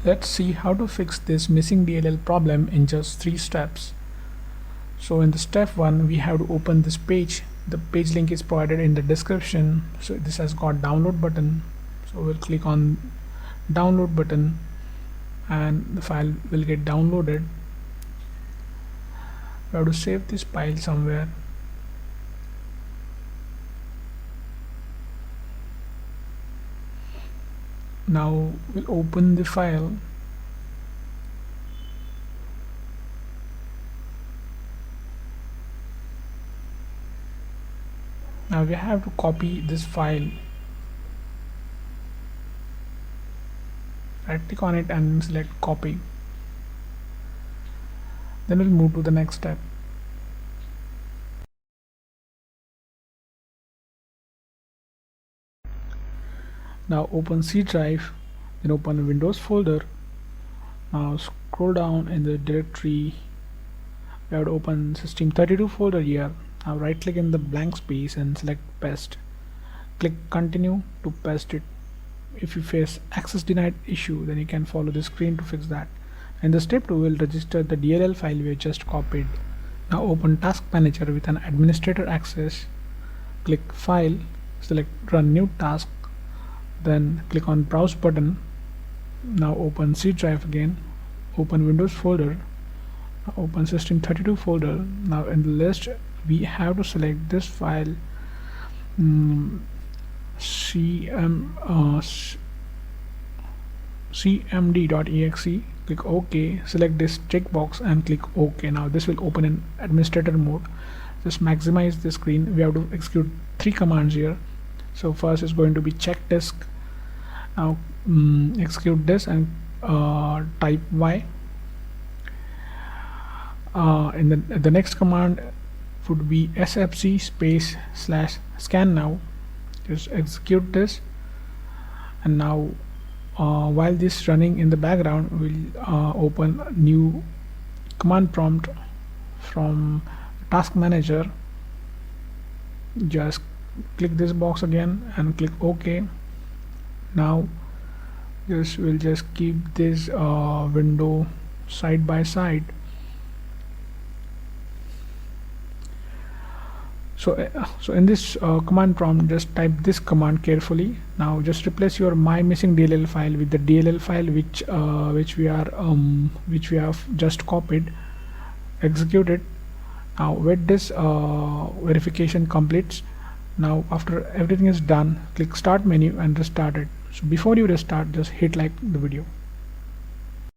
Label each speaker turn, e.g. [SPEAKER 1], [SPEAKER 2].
[SPEAKER 1] Let's see how to fix this missing DLL problem in just 3 steps. So in the step 1, we have to open this page. The page link is provided in the description. So this has got download button. So we'll click on download button and the file will get downloaded. We have to save this file somewhere. Now we'll open the file. Now we have to copy this file. Right click on it and select copy. Then we'll move to the next step. Now open C drive, then open the Windows folder. Now scroll down in the directory. We have to open System32 folder here. Now right click in the blank space and select paste. Click continue to paste it. If you face access denied issue, then you can follow the screen to fix that. In the step 2, we'll register the DLL file we just copied. Now open task manager with an administrator access. Click file, select run new task, then click on browse button. Now open C drive again, open Windows folder, open System32 folder. Now in the list we have to select this file, cmd.exe. click OK, select this checkbox and click OK. Now this will open in administrator mode. Just maximize the screen. We have to execute 3 commands here. So first is going to be check disk. Now execute this and type Y. In the next command would be sfc space / scan now. Just execute this, and now while this running in the background, we'll open new command prompt from task manager. Just click this box again and click OK. Now we'll just keep this window side by side. So in this command prompt, just type this command carefully. Now just replace your my missing DLL file with the DLL file which we have just copied. Execute it. Now wait this verification completes. Now after everything is done, click start menu and restart it. So before you restart, just hit like the video.